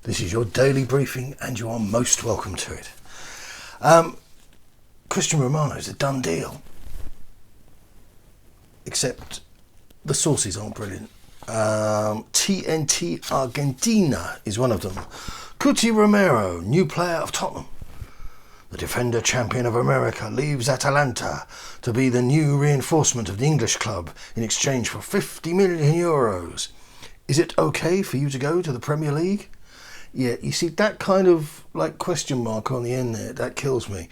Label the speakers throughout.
Speaker 1: This is your daily briefing and you are most welcome to it. Christian Romano's a done deal. Except the sources aren't brilliant. TNT Argentina is one of them. Cuti Romero, new player of Tottenham. The defender champion of America leaves Atalanta to be the new reinforcement of the English club in exchange for €50 million. Is it okay for you to go to the Premier League? Yeah, you see that kind of like question mark on the end there, that kills me.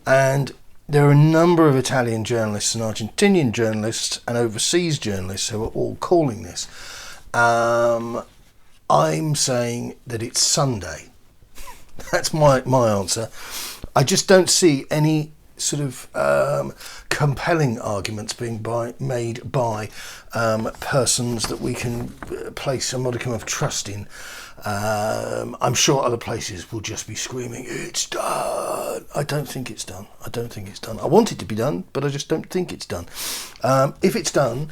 Speaker 1: And there are a number of Italian journalists and Argentinian journalists and overseas journalists who are all calling this. I'm saying that it's Sunday. That's my answer. I just don't see any sort of compelling arguments being made by persons that we can place a modicum of trust in. I'm sure other places will just be screaming, it's done. I don't think it's done. I want it to be done, but I just don't think it's done. If it's done,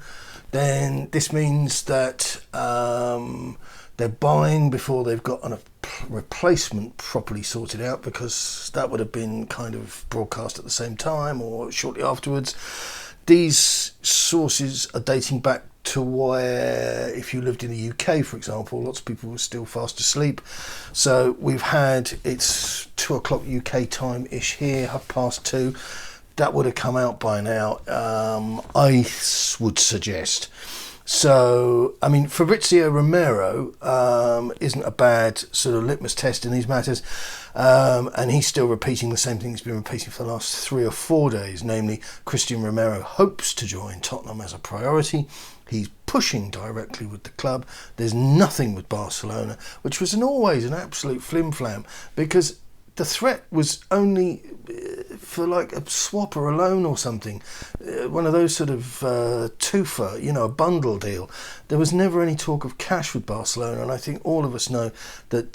Speaker 1: then this means that they're buying before they've got a replacement properly sorted out, because that would have been kind of broadcast at the same time or shortly afterwards. These sources are dating back to where, if you lived in the UK, for example, lots of people were still fast asleep. So we've had, it's 2 o'clock UK time-ish here, 2:30. That would have come out by now, I would suggest. So, I mean, Fabrizio Romero isn't a bad sort of litmus test in these matters. And he's still repeating the same thing he's been repeating for the last 3 or 4 days, namely Christian Romero hopes to join Tottenham as a priority. He's pushing directly with the club. There's nothing with Barcelona, which was always an absolute flim-flam, because the threat was only for like a swap or a loan or something, one of those sort of twofer, a bundle deal. There was never any talk of cash with Barcelona, and I think all of us know that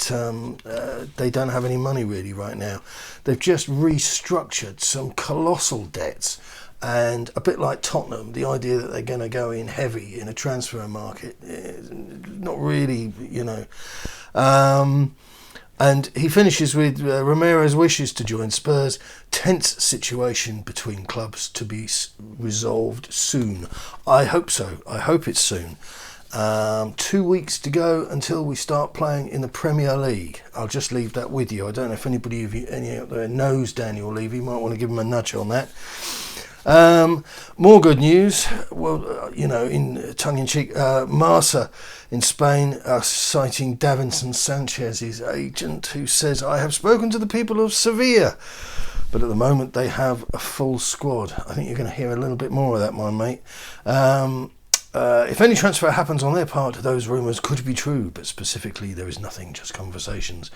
Speaker 1: they don't have any money really right now. They've just restructured some colossal debts, and a bit like Tottenham, the idea that they're going to go in heavy in a transfer market, not really, And he finishes with Romero's wishes to join Spurs. Tense situation between clubs to be resolved soon. I hope so. I hope it's soon. 2 weeks to go until we start playing in the Premier League. I'll just leave that with you. I don't know if any out there knows Daniel Levy. You might want to give him a nudge on that. More good news. Well, in tongue-in-cheek, Marca in Spain are citing Davinson Sanchez's agent, who says, I have spoken to the people of Sevilla, but at the moment they have a full squad. I think you're going to hear a little bit more of that, my mate. If any transfer happens on their part, those rumours could be true, but specifically there is nothing, just conversations.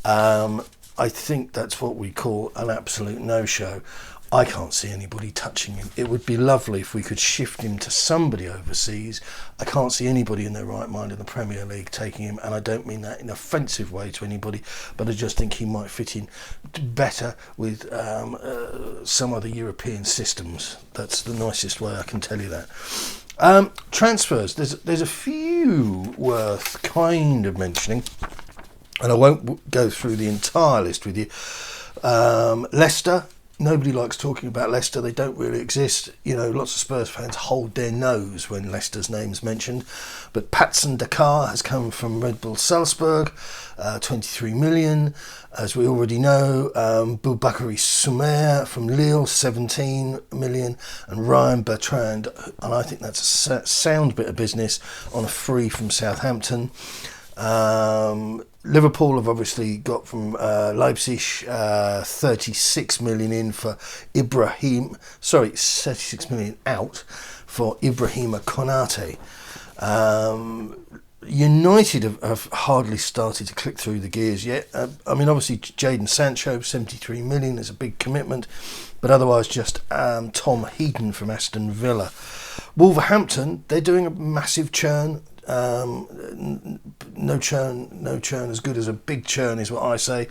Speaker 1: I think that's what we call an absolute no-show. I can't see anybody touching him. It would be lovely if we could shift him to somebody overseas. I can't see anybody in their right mind in the Premier League taking him, and I don't mean that in an offensive way to anybody, but I just think he might fit in better with some other European systems. That's the nicest way I can tell you that. Transfers. There's a few worth kind of mentioning, and I won't go through the entire list with you. Leicester. Nobody likes talking about Leicester. They don't really exist. Lots of Spurs fans hold their nose when Leicester's name's mentioned. But Patson Dakar has come from Red Bull Salzburg, 23 million. As we already know, Boubakary Soumaire from Lille, 17 million. And Ryan Bertrand, and I think that's a sound bit of business, on a free from Southampton. Liverpool have obviously got from Leipzig 36 million in for 36 million out for Ibrahima Konate. United have hardly started to click through the gears yet. Obviously Jadon Sancho, 73 million is a big commitment, but otherwise just Tom Heaton from Aston Villa. Wolverhampton, they're doing a massive churn. No churn as good as a big churn is what I say,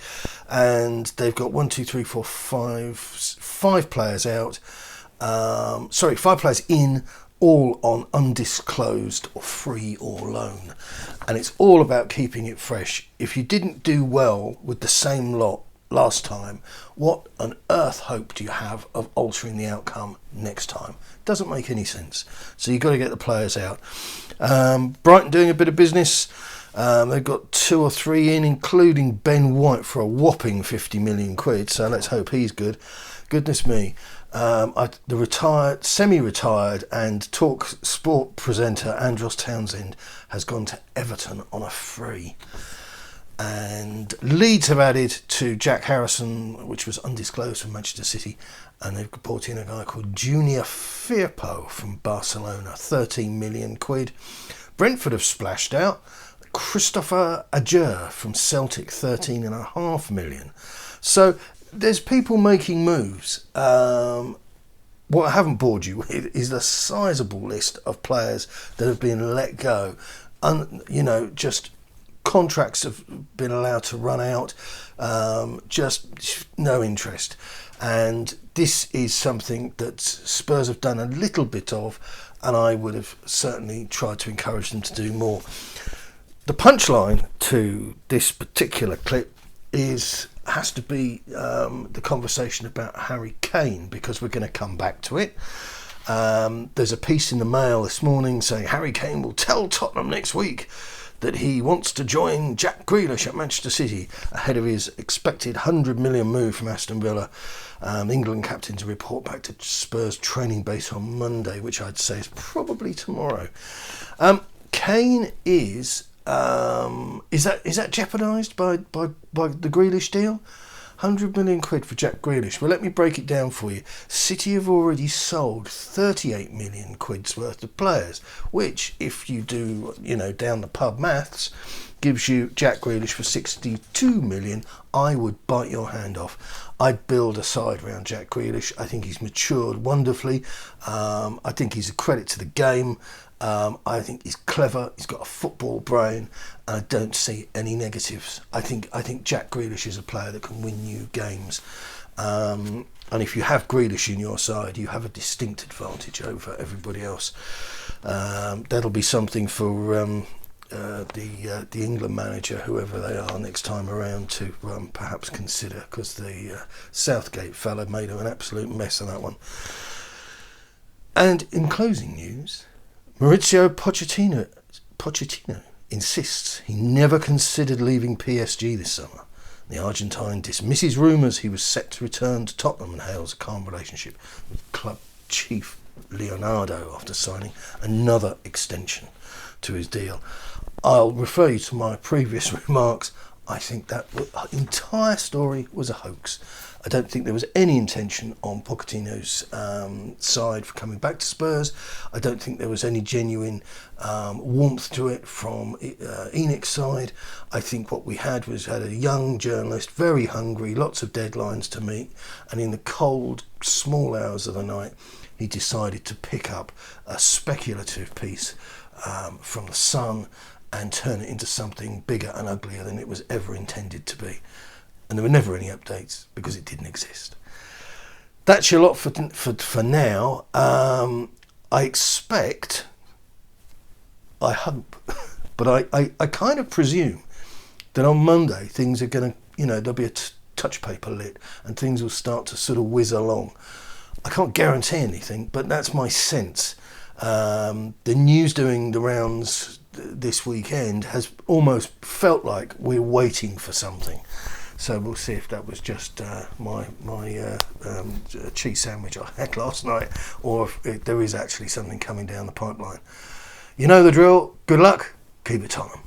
Speaker 1: and they've got 5 players out. 5 players in all on undisclosed or free or loan. And it's all about keeping it fresh. If you didn't do well with the same lot last time, what on earth hope do you have of altering the outcome next time? Doesn't make any sense. So you've got to get the players out. Brighton doing a bit of business. They've got 2 or 3 in, including Ben White for a whopping 50 million quid. So let's hope he's good. Goodness me. The semi-retired and Talk Sport presenter Andros Townsend has gone to Everton on a free. And Leeds have added to Jack Harrison, which was undisclosed, from Manchester City, and they've brought in a guy called Junior Firpo from Barcelona, 13 million quid. Brentford have splashed out Christopher Ajer from Celtic, 13.5 million. So there's people making moves. What I haven't bored you with is the sizable list of players that have been let go. Just contracts have been allowed to run out, just no interest. And this is something that Spurs have done a little bit of, and I would have certainly tried to encourage them to do more. The punchline to this particular clip has to be the conversation about Harry Kane, because we're going to come back to it. There's a piece in the Mail this morning saying Harry Kane will tell Tottenham next week that he wants to join Jack Grealish at Manchester City ahead of his expected £100 million move from Aston Villa. England captain to report back to Spurs training base on Monday, which I'd say is probably tomorrow. Kane is that jeopardised by the Grealish deal? 100 million quid for Jack Grealish. Well, let me break it down for you. City have already sold 38 million quid's worth of players, which, if you do, down the pub maths, gives you Jack Grealish for 62 million. I would bite your hand off. I'd build a side around Jack Grealish. I think he's matured wonderfully. I think he's a credit to the game. I think he's clever. He's got a football brain, and I don't see any negatives. I think Jack Grealish is a player that can win you games. And if you have Grealish in your side, you have a distinct advantage over everybody else. That'll be something for the England manager, whoever they are next time around, to perhaps consider, because the Southgate fella made an absolute mess of that one. And in closing news, Mauricio Pochettino insists he never considered leaving PSG this summer. The Argentine dismisses rumours he was set to return to Tottenham and hails a calm relationship with club chief Leonardo after signing another extension to his deal. I'll refer you to my previous remarks. I think that entire story was a hoax. I don't think there was any intention on Pochettino's side for coming back to Spurs. I don't think there was any genuine warmth to it from ENIC's side. I think what we had a young journalist, very hungry, lots of deadlines to meet, and in the cold, small hours of the night, he decided to pick up a speculative piece from the Sun and turn it into something bigger and uglier than it was ever intended to be. And there were never any updates because it didn't exist. That's your lot for now. I expect, I hope, but I kind of presume that on Monday things are going to, there'll be a touch paper lit and things will start to sort of whiz along. I can't guarantee anything, but that's my sense. The news doing the rounds this weekend has almost felt like we're waiting for something. So we'll see if that was just my cheese sandwich I had last night, or if there is actually something coming down the pipeline. You know the drill. Good luck. Keep it Tottenham.